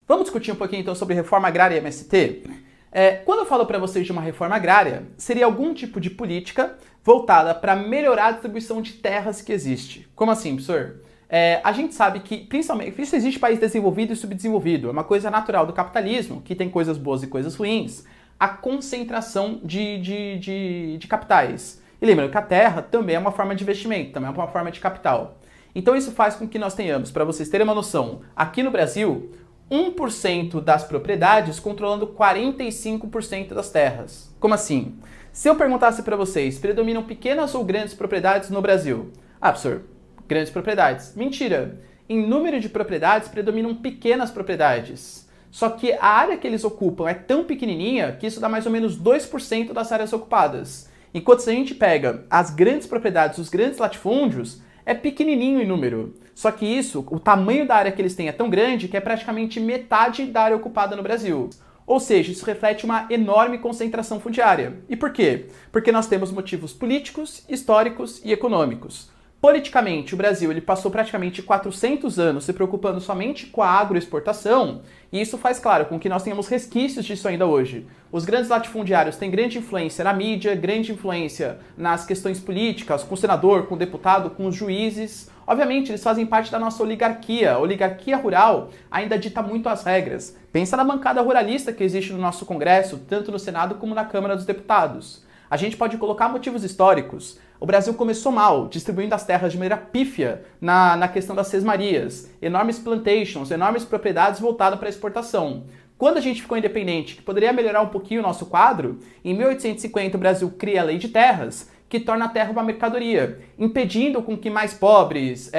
Vamos discutir um pouquinho então sobre reforma agrária e MST? Quando eu falo para vocês de uma reforma agrária, seria algum tipo de política voltada para melhorar a distribuição de terras que existe. Como assim, professor? A gente sabe que, principalmente, isso existe país desenvolvido e subdesenvolvido. É uma coisa natural do capitalismo, que tem coisas boas e coisas ruins. A concentração de capitais. E lembra que a terra também é uma forma de investimento, também é uma forma de capital. Então isso faz com que nós tenhamos, para vocês terem uma noção, aqui no Brasil, 1% das propriedades controlando 45% das terras. Como assim? Se eu perguntasse para vocês, predominam pequenas ou grandes propriedades no Brasil? Ah, professor, grandes propriedades. Mentira! Em número de propriedades, predominam pequenas propriedades. Só que a área que eles ocupam é tão pequenininha que isso dá mais ou menos 2% das áreas ocupadas. Enquanto se a gente pega as grandes propriedades, os grandes latifúndios, é pequenininho em número. Só que isso, o tamanho da área que eles têm é tão grande que é praticamente metade da área ocupada no Brasil. Ou seja, isso reflete uma enorme concentração fundiária. E por quê? Porque nós temos motivos políticos, históricos e econômicos. Politicamente, o Brasil ele passou praticamente 400 anos se preocupando somente com a agroexportação, e isso faz, claro, com que nós tenhamos resquícios disso ainda hoje. Os grandes latifundiários têm grande influência na mídia, grande influência nas questões políticas, com o senador, com o deputado, com os juízes. Obviamente, eles fazem parte da nossa oligarquia. A oligarquia rural ainda dita muito as regras. Pensa na bancada ruralista que existe no nosso Congresso, tanto no Senado como na Câmara dos Deputados. A gente pode colocar motivos históricos. O Brasil começou mal, distribuindo as terras de maneira pífia na questão das sesmarias. Enormes plantations, enormes propriedades voltadas para a exportação. Quando a gente ficou independente, que poderia melhorar um pouquinho o nosso quadro, em 1850 o Brasil cria a Lei de Terras, que torna a terra uma mercadoria, impedindo com que mais pobres,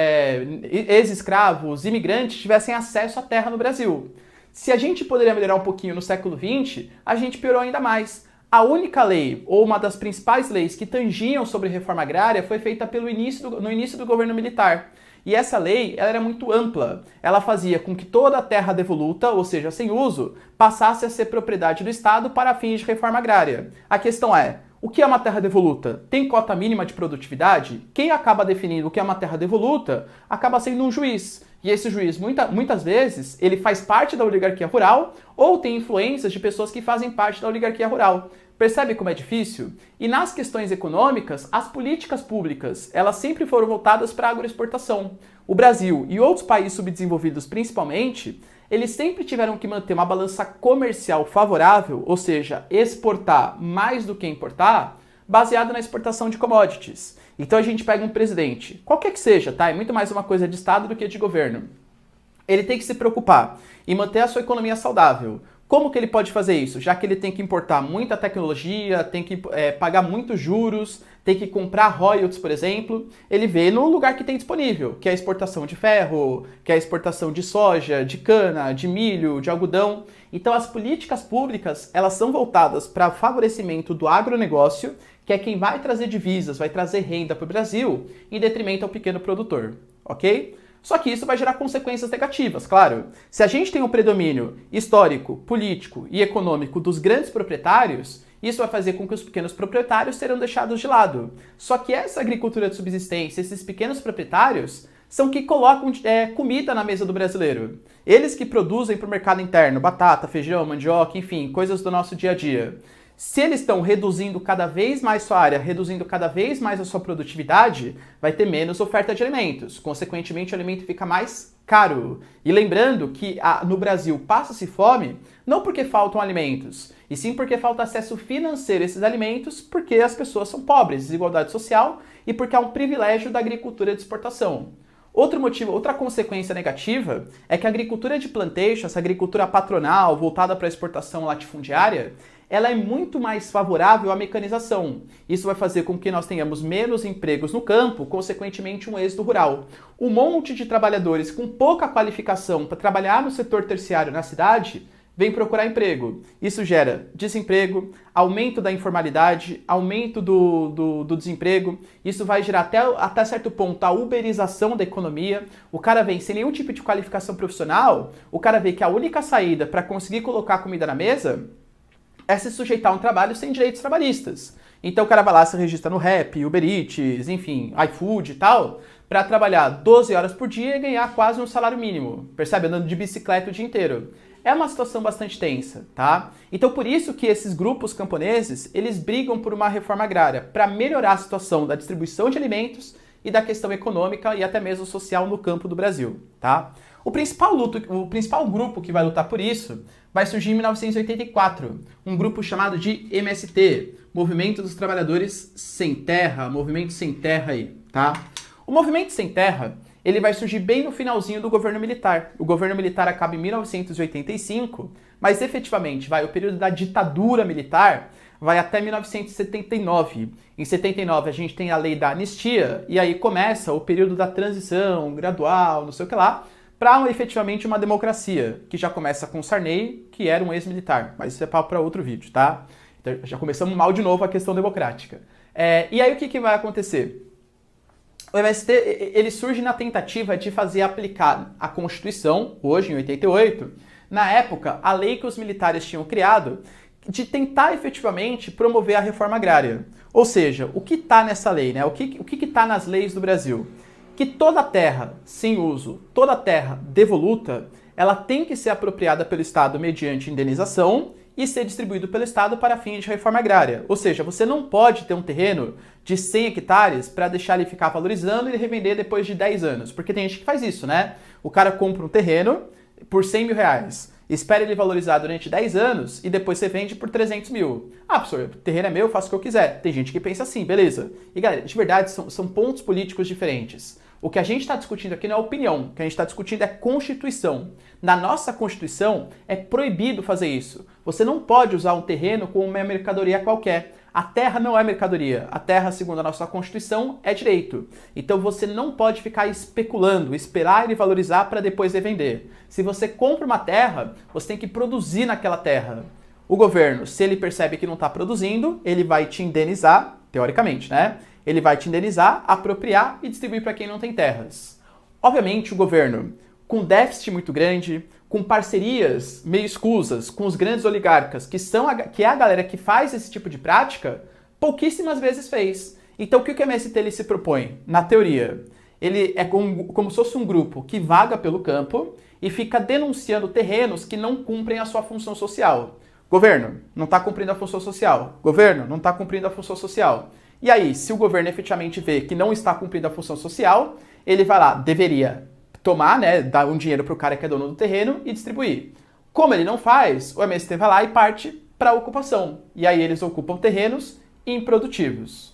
ex-escravos, imigrantes tivessem acesso à terra no Brasil. Se a gente poderia melhorar um pouquinho no século XX, a gente piorou ainda mais. A única lei, ou uma das principais leis que tangiam sobre reforma agrária foi feita no início do governo militar. E essa lei ela era muito ampla. Ela fazia com que toda a terra devoluta, ou seja, sem uso, passasse a ser propriedade do Estado para fins de reforma agrária. A questão é, o que é uma terra devoluta? Tem cota mínima de produtividade? Quem acaba definindo o que é uma terra devoluta acaba sendo um juiz. E esse juiz, muitas vezes, ele faz parte da oligarquia rural ou tem influências de pessoas que fazem parte da oligarquia rural. Percebe como é difícil? E nas questões econômicas, as políticas públicas, elas sempre foram voltadas para a agroexportação. O Brasil e outros países subdesenvolvidos principalmente, eles sempre tiveram que manter uma balança comercial favorável, ou seja, exportar mais do que importar, baseado na exportação de commodities. Então a gente pega um presidente, qualquer que seja, tá? É muito mais uma coisa de Estado do que de governo. Ele tem que se preocupar em manter a sua economia saudável. Como que ele pode fazer isso? Já que ele tem que importar muita tecnologia, tem que pagar muitos juros, tem que comprar royalties, por exemplo, ele vê no lugar que tem disponível, que é a exportação de ferro, que é a exportação de soja, de cana, de milho, de algodão. Então as políticas públicas, elas são voltadas para favorecimento do agronegócio, que é quem vai trazer divisas, vai trazer renda para o Brasil, em detrimento ao pequeno produtor, ok? Só que isso vai gerar consequências negativas, claro. Se a gente tem um predomínio histórico, político e econômico dos grandes proprietários, isso vai fazer com que os pequenos proprietários serão deixados de lado. Só que essa agricultura de subsistência, esses pequenos proprietários, são que colocam comida na mesa do brasileiro. Eles que produzem para o mercado interno batata, feijão, mandioca, enfim, coisas do nosso dia a dia. Se eles estão reduzindo cada vez mais sua área, reduzindo cada vez mais a sua produtividade, vai ter menos oferta de alimentos. Consequentemente, o alimento fica mais caro. E lembrando que no Brasil passa-se fome não porque faltam alimentos, e sim porque falta acesso financeiro a esses alimentos, porque as pessoas são pobres, desigualdade social, e porque há um privilégio da agricultura de exportação. Outro motivo, outra consequência negativa é que a agricultura de plantation, essa agricultura patronal voltada para a exportação latifundiária, ela é muito mais favorável à mecanização. Isso vai fazer com que nós tenhamos menos empregos no campo, consequentemente um êxodo rural. Um monte de trabalhadores com pouca qualificação para trabalhar no setor terciário na cidade vem procurar emprego. Isso gera desemprego, aumento da informalidade, aumento do desemprego. Isso vai gerar até certo ponto a uberização da economia. O cara vem sem nenhum tipo de qualificação profissional, o cara vê que a única saída para conseguir colocar comida na mesa é se sujeitar a um trabalho sem direitos trabalhistas. Então o cara vai lá, se registra no Rap, Uber Eats, enfim, iFood e tal, para trabalhar 12 horas por dia e ganhar quase um salário mínimo. Percebe? Andando de bicicleta o dia inteiro. é uma situação bastante tensa, tá? Então por isso que esses grupos camponeses, eles brigam por uma reforma agrária para melhorar a situação da distribuição de alimentos e da questão econômica e até mesmo social no campo do Brasil, tá? O principal grupo que vai lutar por isso vai surgir em 1984, um grupo chamado de MST, Movimento dos Trabalhadores Sem Terra, Movimento Sem Terra aí, tá? O Movimento Sem Terra, ele vai surgir bem no finalzinho do governo militar. O governo militar acaba em 1985, mas efetivamente o período da ditadura militar vai até 1979. Em 79 a gente tem a lei da anistia e aí começa o período da transição gradual, não sei o que lá, para efetivamente uma democracia, que já começa com Sarney, que era um ex-militar, mas isso é papo para outro vídeo, tá? Então já começamos mal de novo a questão democrática. E aí o que vai acontecer? O MST, ele surge na tentativa de fazer aplicar a Constituição, hoje em 88, na época, a lei que os militares tinham criado, de tentar efetivamente promover a reforma agrária. Ou seja, o que está nessa lei, né? O que está nas leis do Brasil? Que toda terra sem uso, toda terra devoluta, ela tem que ser apropriada pelo Estado mediante indenização e ser distribuído pelo Estado para fins de reforma agrária. Ou seja, você não pode ter um terreno de 100 hectares para deixar ele ficar valorizando e revender depois de 10 anos. Porque tem gente que faz isso, né? O cara compra um terreno por 100 mil reais, espera ele valorizar durante 10 anos e depois você vende por 300 mil. Ah, professor, o terreno é meu, eu faço o que eu quiser. Tem gente que pensa assim, beleza. E galera, de verdade, são pontos políticos diferentes. O que a gente está discutindo aqui não é opinião, o que a gente está discutindo é Constituição. Na nossa Constituição é proibido fazer isso. Você não pode usar um terreno como uma mercadoria qualquer. A terra não é mercadoria. A terra, segundo a nossa Constituição, é direito. Então você não pode ficar especulando, esperar ele valorizar para depois revender. Se você compra uma terra, você tem que produzir naquela terra. O governo, se ele percebe que não está produzindo, ele vai te indenizar, teoricamente, né? Ele vai te indenizar, apropriar e distribuir para quem não tem terras. Obviamente, o governo, com déficit muito grande, com parcerias meio escusas com os grandes oligarcas, que é a galera que faz esse tipo de prática, pouquíssimas vezes fez. Então, o que o MST ele se propõe? Na teoria, ele é como se fosse um grupo que vaga pelo campo e fica denunciando terrenos que não cumprem a sua função social. Governo, não está cumprindo a função social. Governo, não está cumprindo a função social. E aí, se o governo efetivamente vê que não está cumprindo a função social, ele vai lá, deveria tomar, né, dar um dinheiro para o cara que é dono do terreno e distribuir. Como ele não faz, o MST vai lá e parte para a ocupação. E aí eles ocupam terrenos improdutivos.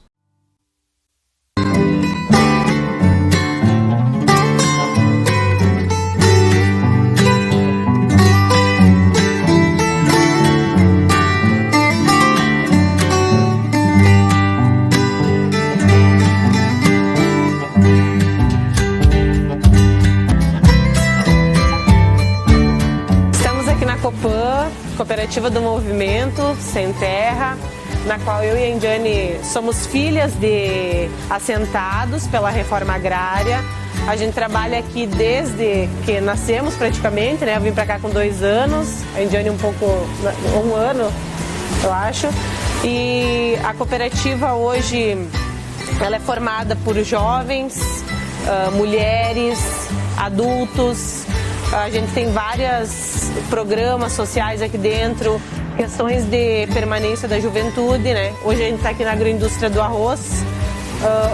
Cooperativa do Movimento Sem Terra, na qual eu e a Indiane somos filhas de assentados pela reforma agrária. A gente trabalha aqui desde que nascemos praticamente, né? Eu vim para cá com 2 anos, a Indiane um ano, eu acho. E a cooperativa hoje, ela é formada por jovens, mulheres, adultos. A gente tem vários programas sociais aqui dentro, questões de permanência da juventude, né? Hoje a gente está aqui na agroindústria do arroz,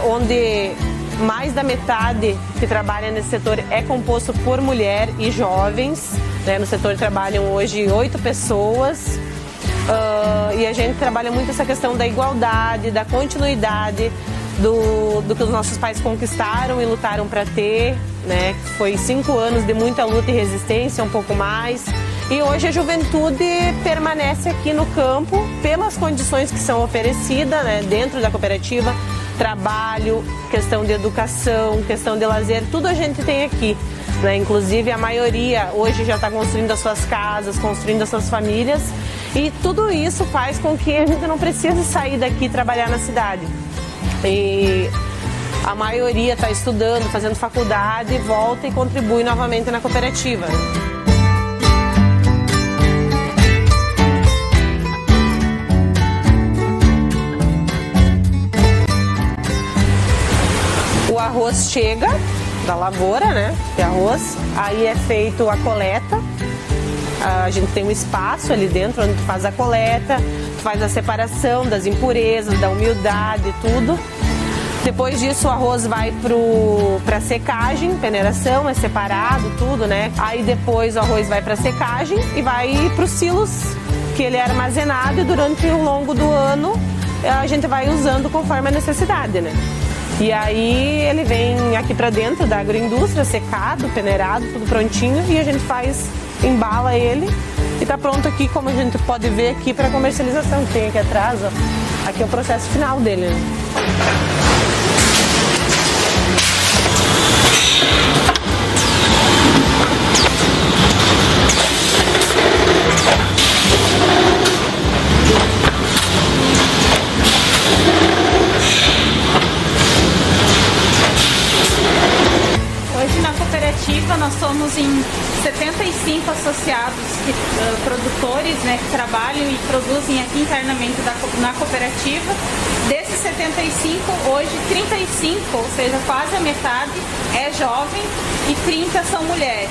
onde mais da metade que trabalha nesse setor é composto por mulher e jovens, né? No setor trabalham hoje 8 pessoas e a gente trabalha muito essa questão da igualdade, da continuidade do que os nossos pais conquistaram e lutaram para ter, né? Foi 5 anos de muita luta e resistência, um pouco mais. E hoje a juventude permanece aqui no campo pelas condições que são oferecidas, né, dentro da cooperativa. Trabalho, questão de educação, questão de lazer, tudo a gente tem aqui, né? Inclusive a maioria hoje já está construindo as suas casas, construindo as suas famílias. E tudo isso faz com que a gente não precise sair daqui e trabalhar na cidade. E a maioria está estudando, fazendo faculdade, volta e contribui novamente na cooperativa. O arroz chega da lavoura, né? Que é arroz. Aí é feito a coleta. A gente tem um espaço ali dentro onde tu faz a coleta, tu faz a separação das impurezas, da umidade, tudo. Depois disso o arroz vai para secagem, peneiração, é separado tudo, né? Aí depois o arroz vai para secagem e vai para os silos, que ele é armazenado, e durante o longo do ano a gente vai usando conforme a necessidade, né? E aí ele vem aqui para dentro da agroindústria, secado, peneirado, tudo prontinho, e a gente embala ele e tá pronto aqui, como a gente pode ver aqui, para comercialização. Tem aqui atrás, ó, aqui é o processo final dele, né? Nós somos em 75 associados, produtores, né, que trabalham e produzem aqui internamente na cooperativa. Desses 75, hoje 35, ou seja, quase a metade, é jovem e 30 são mulheres.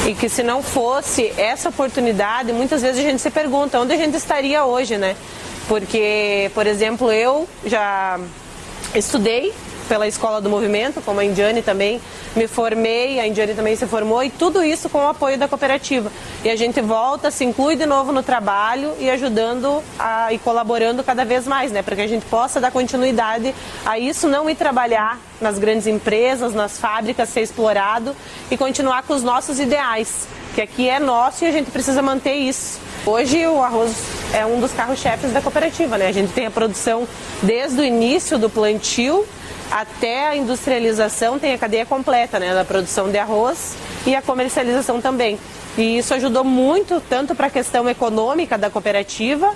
E que se não fosse essa oportunidade, muitas vezes a gente se pergunta onde a gente estaria hoje, né? Porque, por exemplo, eu já estudei pela Escola do Movimento, como a Indiane também, me formei, a Indiane também se formou, e tudo isso com o apoio da cooperativa. E a gente volta, se inclui de novo no trabalho e ajudando e colaborando cada vez mais, né? Para que a gente possa dar continuidade a isso, não ir trabalhar nas grandes empresas, nas fábricas, ser explorado e continuar com os nossos ideais, que aqui é nosso e a gente precisa manter isso. Hoje o arroz é um dos carros-chefes da cooperativa, né? A gente tem a produção desde o início do plantio até a industrialização, tem a cadeia completa, né, da produção de arroz e a comercialização também. E isso ajudou muito, tanto para a questão econômica da cooperativa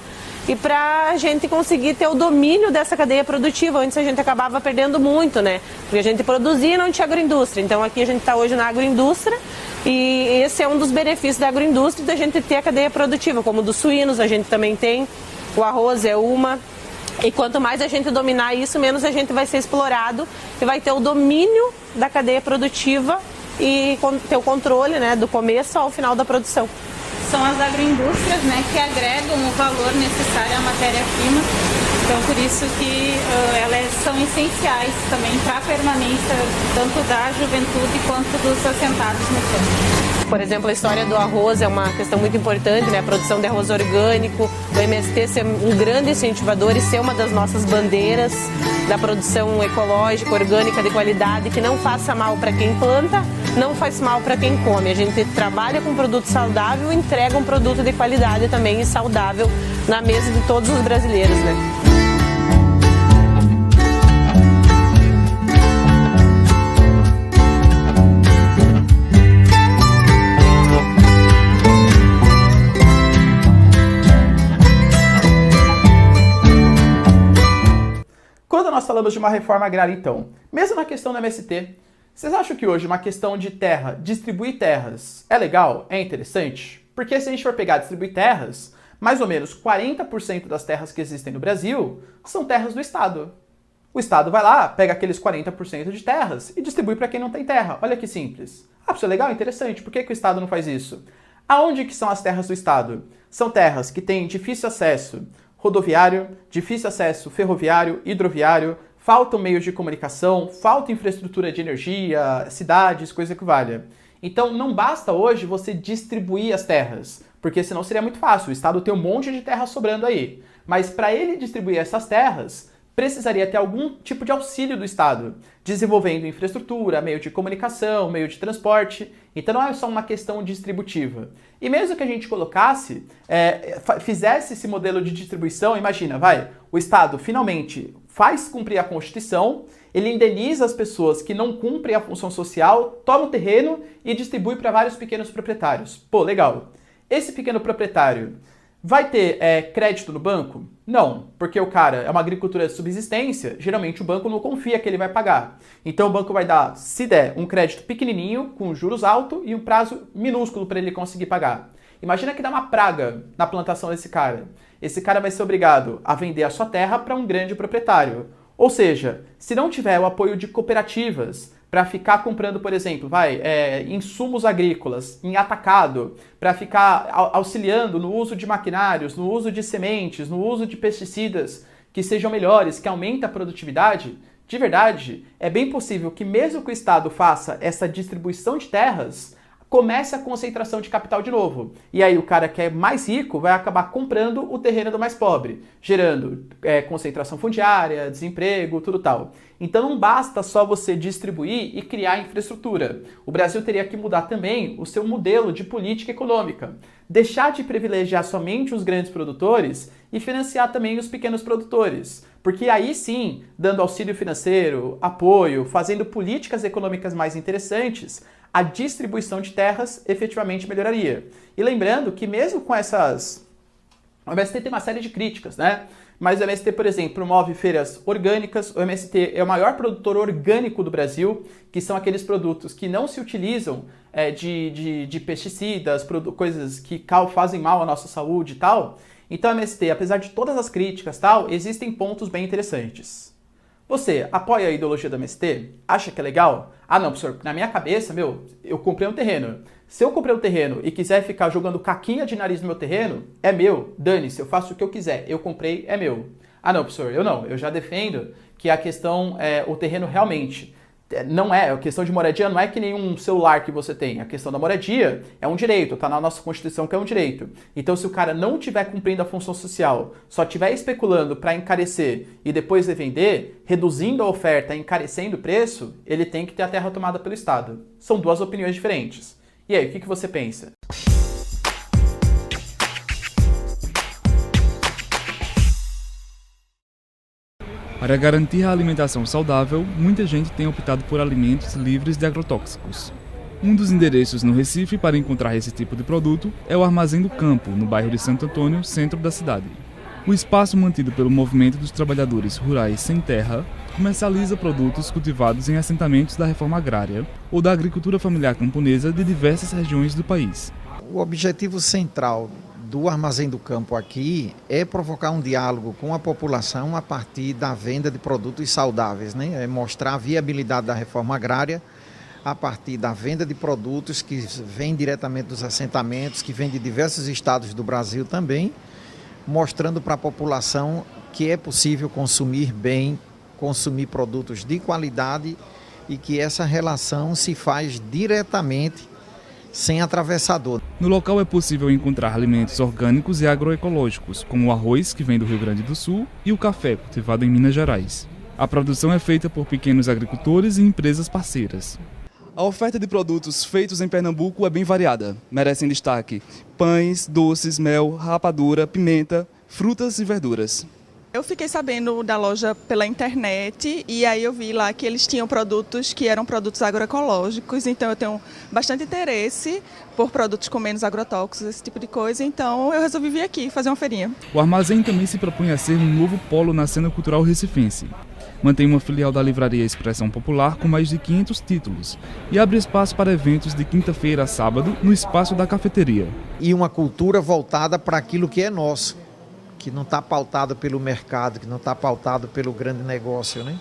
e para a gente conseguir ter o domínio dessa cadeia produtiva. Antes a gente acabava perdendo muito, né? Porque a gente produzia e não tinha agroindústria. Então aqui a gente está hoje na agroindústria e esse é um dos benefícios da agroindústria, da gente ter a cadeia produtiva, como dos suínos a gente também tem, o arroz é uma. E quanto mais a gente dominar isso, menos a gente vai ser explorado e vai ter o domínio da cadeia produtiva e ter o controle, né, do começo ao final da produção. São as agroindústrias, né, que agregam o valor necessário à matéria-prima. Então, por isso que elas são essenciais também para a permanência tanto da juventude quanto dos assentados no campo. Por exemplo, a história do arroz é uma questão muito importante, né? A produção de arroz orgânico, o MST ser um grande incentivador e ser uma das nossas bandeiras da produção ecológica, orgânica, de qualidade, que não faça mal para quem planta, não faz mal para quem come. A gente trabalha com produto saudável e entrega um produto de qualidade também e saudável na mesa de todos os brasileiros, né? Quando nós falamos de uma reforma agrária, então, mesmo na questão do MST, vocês acham que hoje uma questão de terra, distribuir terras, é legal? É interessante? Porque se a gente for pegar distribuir terras, mais ou menos 40% das terras que existem no Brasil são terras do Estado. O Estado vai lá, pega aqueles 40% de terras e distribui para quem não tem terra. Olha que simples. Ah, isso é legal, interessante. Por que o Estado não faz isso? Aonde que são as terras do Estado? São terras que têm difícil acesso rodoviário, difícil acesso ferroviário, hidroviário, faltam meios de comunicação, falta infraestrutura de energia, cidades, coisa que valha. Então não basta hoje você distribuir as terras, porque senão seria muito fácil, o Estado tem um monte de terra sobrando aí. Mas para ele distribuir essas terras, precisaria ter algum tipo de auxílio do Estado, desenvolvendo infraestrutura, meio de comunicação, meio de transporte. Então não é só uma questão distributiva. E mesmo que a gente colocasse, fizesse esse modelo de distribuição, imagina, o Estado finalmente faz cumprir a Constituição, ele indeniza as pessoas que não cumprem a função social, toma o terreno e distribui para vários pequenos proprietários. Pô, legal. Esse pequeno proprietário vai ter crédito no banco? Não, porque o cara é uma agricultura de subsistência, geralmente o banco não confia que ele vai pagar. Então o banco vai dar, se der, um crédito pequenininho, com juros altos e um prazo minúsculo para ele conseguir pagar. Imagina que dá uma praga na plantação desse cara. Esse cara vai ser obrigado a vender a sua terra para um grande proprietário. Ou seja, se não tiver o apoio de cooperativas para ficar comprando, por exemplo, insumos agrícolas em atacado, para ficar auxiliando no uso de maquinários, no uso de sementes, no uso de pesticidas que sejam melhores, que aumentem a produtividade, de verdade, é bem possível que mesmo que o Estado faça essa distribuição de terras, comece a concentração de capital de novo. E aí o cara que é mais rico vai acabar comprando o terreno do mais pobre, gerando concentração fundiária, desemprego, tudo tal. Então não basta só você distribuir e criar infraestrutura. O Brasil teria que mudar também o seu modelo de política econômica. Deixar de privilegiar somente os grandes produtores e financiar também os pequenos produtores. Porque aí sim, dando auxílio financeiro, apoio, fazendo políticas econômicas mais interessantes, a distribuição de terras efetivamente melhoraria. E lembrando que mesmo com essas... O MST tem uma série de críticas, né? Mas o MST, por exemplo, promove feiras orgânicas, o MST é o maior produtor orgânico do Brasil, que são aqueles produtos que não se utilizam de pesticidas, coisas que fazem mal à nossa saúde e tal. Então o MST, apesar de todas as críticas tal, existem pontos bem interessantes. Você apoia a ideologia do MST? Acha que é legal? Ah não, professor, na minha cabeça, eu comprei um terreno. Se eu comprei um terreno e quiser ficar jogando caquinha de nariz no meu terreno, é meu, dane-se, eu faço o que eu quiser, eu comprei, é meu. Ah não, professor, eu não, eu já defendo que a questão, o terreno realmente, não é, a questão de moradia não é que nenhum celular que você tem, a questão da moradia é um direito, tá na nossa Constituição que é um direito. Então se o cara não estiver cumprindo a função social, só estiver especulando para encarecer e depois revender, reduzindo a oferta e encarecendo o preço, ele tem que ter a terra tomada pelo Estado. São duas opiniões diferentes. E aí, o que você pensa? Para garantir a alimentação saudável, muita gente tem optado por alimentos livres de agrotóxicos. Um dos endereços no Recife para encontrar esse tipo de produto é o Armazém do Campo, no bairro de Santo Antônio, centro da cidade. O espaço mantido pelo Movimento dos Trabalhadores Rurais Sem Terra comercializa produtos cultivados em assentamentos da reforma agrária ou da agricultura familiar camponesa de diversas regiões do país. O objetivo central do Armazém do Campo aqui é provocar um diálogo com a população a partir da venda de produtos saudáveis, né? É mostrar a viabilidade da reforma agrária a partir da venda de produtos que vêm diretamente dos assentamentos, que vêm de diversos estados do Brasil também, mostrando para a população que é possível consumir bem, consumir produtos de qualidade e que essa relação se faz diretamente sem atravessador. No local é possível encontrar alimentos orgânicos e agroecológicos, como o arroz, que vem do Rio Grande do Sul, e o café, cultivado em Minas Gerais. A produção é feita por pequenos agricultores e empresas parceiras. A oferta de produtos feitos em Pernambuco é bem variada. Merecem destaque pães, doces, mel, rapadura, pimenta, frutas e verduras. Eu fiquei sabendo da loja pela internet e aí eu vi lá que eles tinham produtos que eram produtos agroecológicos, então eu tenho bastante interesse por produtos com menos agrotóxicos, esse tipo de coisa, então eu resolvi vir aqui fazer uma feirinha. O armazém também se propõe a ser um novo polo na cena cultural recifense. Mantém uma filial da Livraria Expressão Popular com mais de 500 títulos e abre espaço para eventos de quinta-feira a sábado no espaço da cafeteria. E uma cultura voltada para aquilo que é nosso, que não está pautado pelo mercado, que não está pautado pelo grande negócio, né?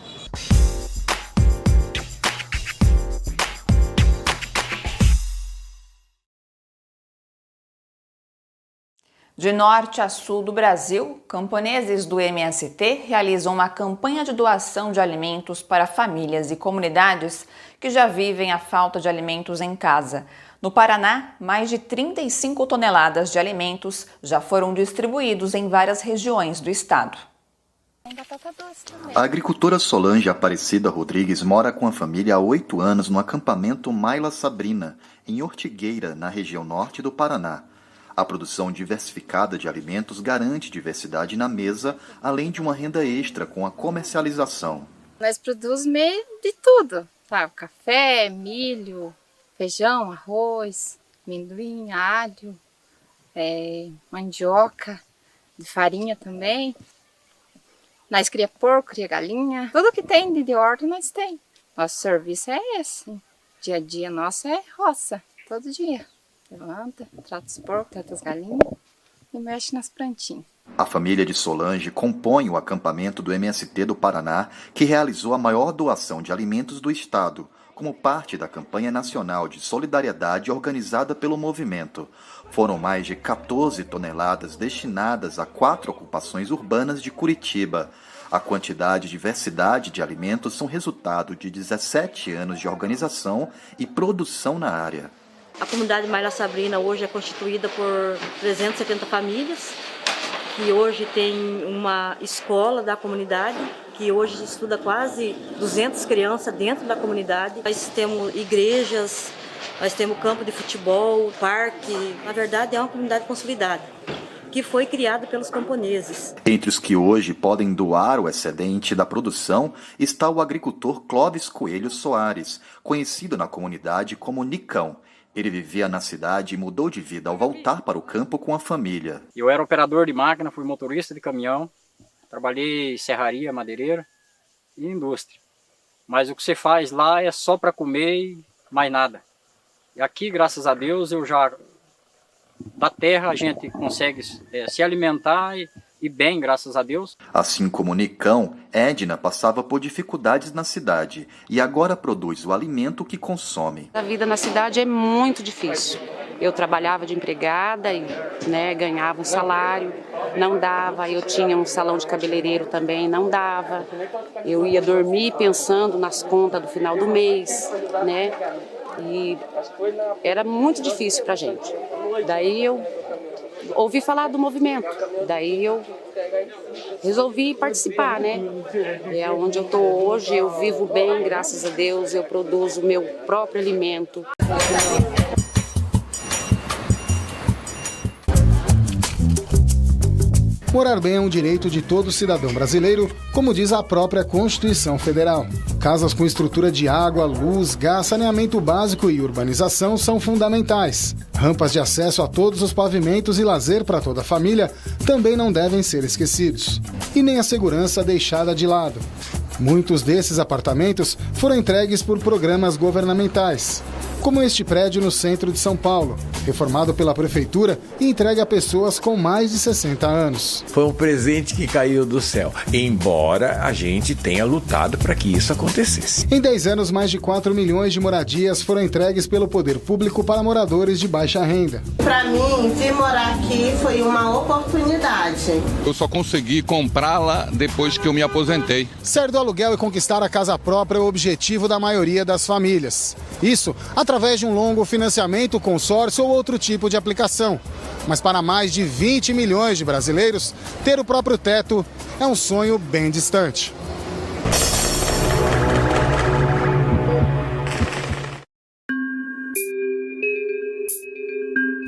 De norte a sul do Brasil, camponeses do MST realizam uma campanha de doação de alimentos para famílias e comunidades que já vivem a falta de alimentos em casa. No Paraná, mais de 35 toneladas de alimentos já foram distribuídos em várias regiões do estado. A agricultora Solange Aparecida Rodrigues mora com a família há 8 anos no acampamento Maila Sabrina, em Ortigueira, na região norte do Paraná. A produção diversificada de alimentos garante diversidade na mesa, além de uma renda extra com a comercialização. Nós produzimos meio de tudo, sabe? Café, milho, feijão, arroz, amendoim, alho, mandioca, de farinha também. Nós cria porco, cria galinha, tudo que tem de horta nós tem. Nosso serviço é esse. Dia a dia nosso é roça, todo dia. Levanta, trata os porcos, trata as galinhas e mexe nas plantinhas. A família de Solange compõe o acampamento do MST do Paraná, que realizou a maior doação de alimentos do estado, como parte da campanha nacional de solidariedade organizada pelo movimento. Foram mais de 14 toneladas destinadas a 4 ocupações urbanas de Curitiba. A quantidade e diversidade de alimentos são resultado de 17 anos de organização e produção na área. A comunidade Maila Sabrina hoje é constituída por 370 famílias, que hoje tem uma escola da comunidade, que hoje estuda quase 200 crianças dentro da comunidade. Nós temos igrejas, nós temos campo de futebol, parque. Na verdade, é uma comunidade consolidada, que foi criada pelos camponeses. Entre os que hoje podem doar o excedente da produção está o agricultor Clóvis Coelho Soares, conhecido na comunidade como Nicão. Ele vivia na cidade e mudou de vida ao voltar para o campo com a família. Eu era operador de máquina, fui motorista de caminhão, trabalhei em serraria, madeireira e indústria. Mas o que você faz lá é só para comer e mais nada. E aqui, graças a Deus, da terra a gente consegue se alimentar e bem, graças a Deus. Assim como Nicão, Edna passava por dificuldades na cidade e agora produz o alimento que consome. A vida na cidade é muito difícil. Eu trabalhava de empregada e ganhava um salário, não dava. Eu tinha um salão de cabeleireiro também, não dava. Eu ia dormir pensando nas contas do final do mês, E era muito difícil pra gente. Daí eu ouvi falar do movimento, daí eu resolvi participar, É onde eu tô hoje, eu vivo bem, graças a Deus, eu produzo o meu próprio alimento. Morar bem é um direito de todo cidadão brasileiro, como diz a própria Constituição Federal. Casas com estrutura de água, luz, gás, saneamento básico e urbanização são fundamentais. Rampas de acesso a todos os pavimentos e lazer para toda a família também não devem ser esquecidos. E nem a segurança deixada de lado. Muitos desses apartamentos foram entregues por programas governamentais, como este prédio no centro de São Paulo, reformado pela prefeitura e entregue a pessoas com mais de 60 anos. Foi um presente que caiu do céu, embora a gente tenha lutado para que isso acontecesse. Em 10 anos, mais de 4 milhões de moradias foram entregues pelo poder público para moradores de baixa renda. Para mim, vir morar aqui foi uma oportunidade. Eu só consegui comprá-la depois que eu me aposentei. Sair do aluguel e conquistar a casa própria é o objetivo da maioria das famílias. Isso através de um longo financiamento, consórcio ou outro tipo de aplicação. Mas para mais de 20 milhões de brasileiros, ter o próprio teto é um sonho bem distante.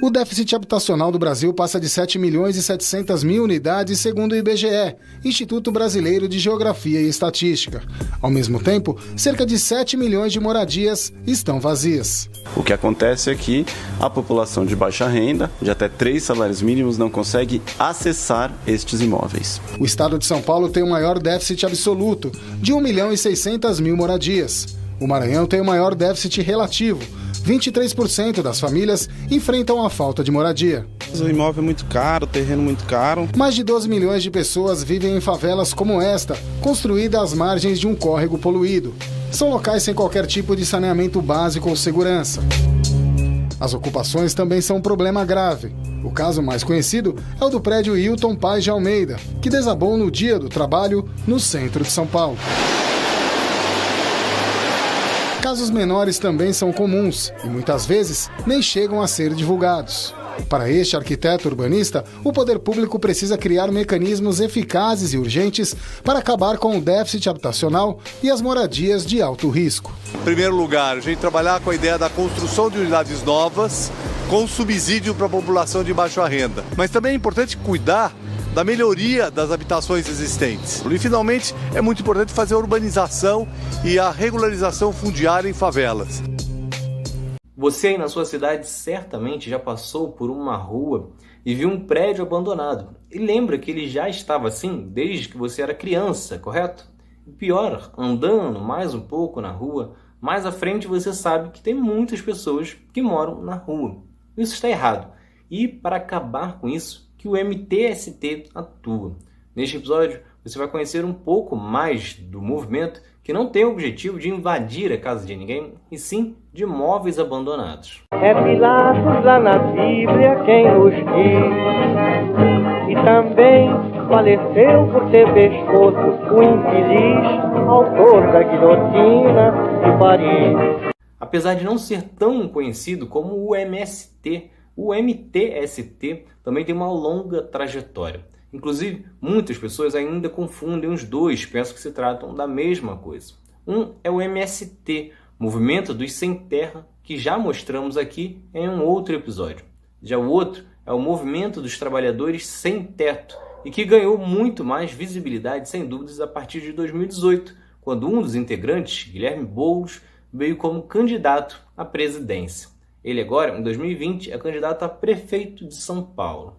O déficit habitacional do Brasil passa de 7 milhões e 700 mil unidades, segundo o IBGE, Instituto Brasileiro de Geografia e Estatística. Ao mesmo tempo, cerca de 7 milhões de moradias estão vazias. O que acontece é que a população de baixa renda, de até 3 salários mínimos, não consegue acessar estes imóveis. O estado de São Paulo tem o maior déficit absoluto, de 1 milhão e 600 mil moradias. O Maranhão tem o maior déficit relativo. 23% das famílias enfrentam a falta de moradia. O imóvel é muito caro, o terreno muito caro. Mais de 12 milhões de pessoas vivem em favelas como esta, construída às margens de um córrego poluído. São locais sem qualquer tipo de saneamento básico ou segurança. As ocupações também são um problema grave. O caso mais conhecido é o do prédio Hilton Paz de Almeida, que desabou no Dia do Trabalho, no centro de São Paulo. Casos menores também são comuns e muitas vezes nem chegam a ser divulgados. Para este arquiteto urbanista, o poder público precisa criar mecanismos eficazes e urgentes para acabar com o déficit habitacional e as moradias de alto risco. Em primeiro lugar, a gente trabalhar com a ideia da construção de unidades novas com subsídio para a população de baixa renda. Mas também é importante cuidar da melhoria das habitações existentes. E, finalmente, é muito importante fazer a urbanização e a regularização fundiária em favelas. Você aí na sua cidade certamente já passou por uma rua e viu um prédio abandonado. E lembra que ele já estava assim desde que você era criança, correto? E pior, andando mais um pouco na rua, mais à frente você sabe que tem muitas pessoas que moram na rua. Isso está errado. E para acabar com isso, o que o MTST atua. Neste episódio, você vai conhecer um pouco mais do movimento que não tem o objetivo de invadir a casa de ninguém, e sim de imóveis abandonados. É Pilatos lá na Bíblia quem nos diz, e também faleceu por ter pescoço o infeliz autor da guilhotina de Paris. Apesar de não ser tão conhecido como o MST, o MTST também tem uma longa trajetória. Inclusive, muitas pessoas ainda confundem os dois, pensam que se tratam da mesma coisa. Um é o MST, Movimento dos Sem Terra, que já mostramos aqui em um outro episódio. Já o outro é o Movimento dos Trabalhadores Sem Teto, e que ganhou muito mais visibilidade, sem dúvidas, a partir de 2018, quando um dos integrantes, Guilherme Boulos, veio como candidato à presidência. Ele agora, em 2020, é candidato a prefeito de São Paulo.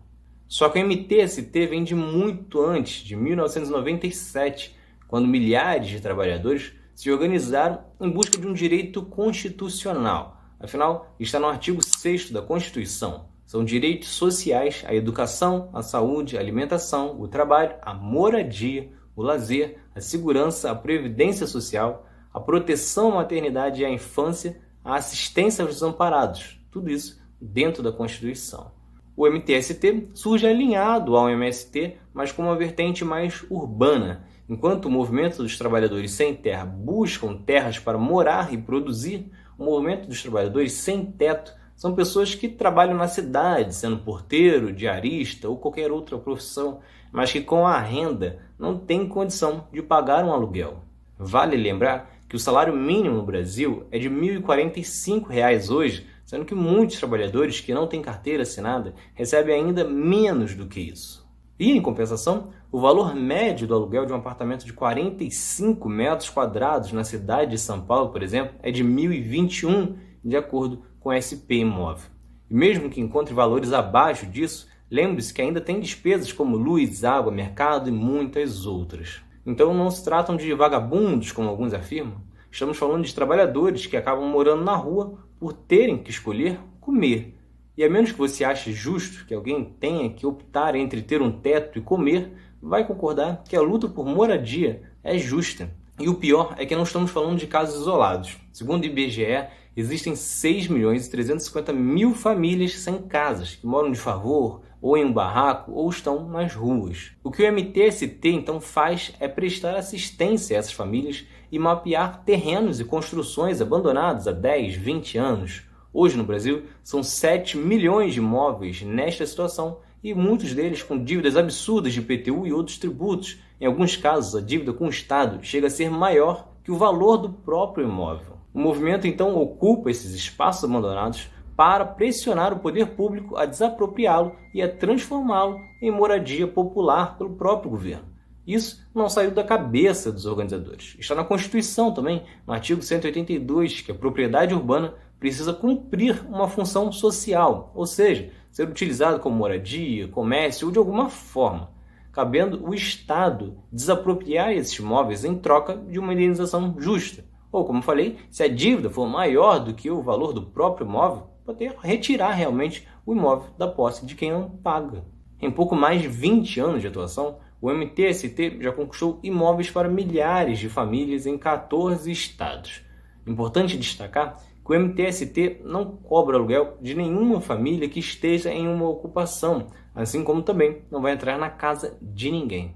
Só que o MTST vem de muito antes, de 1997, quando milhares de trabalhadores se organizaram em busca de um direito constitucional. Afinal, está no artigo 6º da Constituição. São direitos sociais à educação, à saúde, à alimentação, o trabalho, à moradia, o lazer, a segurança, a previdência social, a proteção à maternidade e à infância, a assistência aos desamparados. Tudo isso dentro da Constituição. O MTST surge alinhado ao MST, mas com uma vertente mais urbana. Enquanto o movimento dos trabalhadores sem terra buscam terras para morar e produzir, o movimento dos trabalhadores sem teto são pessoas que trabalham na cidade, sendo porteiro, diarista ou qualquer outra profissão, mas que com a renda não têm condição de pagar um aluguel. Vale lembrar que o salário mínimo no Brasil é de R$ 1.045 hoje, sendo que muitos trabalhadores que não têm carteira assinada recebem ainda menos do que isso. E, em compensação, o valor médio do aluguel de um apartamento de 45 metros quadrados na cidade de São Paulo, por exemplo, é de R$ 1.021, de acordo com a SP Imóvel. E mesmo que encontre valores abaixo disso, lembre-se que ainda tem despesas como luz, água, mercado e muitas outras. Então não se tratam de vagabundos, como alguns afirmam. Estamos falando de trabalhadores que acabam morando na rua por terem que escolher comer. E a menos que você ache justo que alguém tenha que optar entre ter um teto e comer, vai concordar que a luta por moradia é justa. E o pior é que não estamos falando de casos isolados. Segundo o IBGE, existem 6.350.000 famílias sem casas, que moram de favor, ou em um barraco, ou estão nas ruas. O que o MTST então faz é prestar assistência a essas famílias e mapear terrenos e construções abandonados há 10, 20 anos. Hoje no Brasil, são 7 milhões de imóveis nesta situação e muitos deles com dívidas absurdas de IPTU e outros tributos. Em alguns casos, a dívida com o Estado chega a ser maior que o valor do próprio imóvel. O movimento então ocupa esses espaços abandonados para pressionar o poder público a desapropriá-lo e a transformá-lo em moradia popular pelo próprio governo. Isso não saiu da cabeça dos organizadores. Está na Constituição também, no artigo 182, que a propriedade urbana precisa cumprir uma função social, ou seja, ser utilizado como moradia, comércio ou de alguma forma, cabendo o Estado desapropriar esses imóveis em troca de uma indenização justa. Ou, como falei, se a dívida for maior do que o valor do próprio imóvel, poder retirar realmente o imóvel da posse de quem não paga. Em pouco mais de 20 anos de atuação, o MTST já conquistou imóveis para milhares de famílias em 14 estados. Importante destacar que o MTST não cobra aluguel de nenhuma família que esteja em uma ocupação, assim como também não vai entrar na casa de ninguém.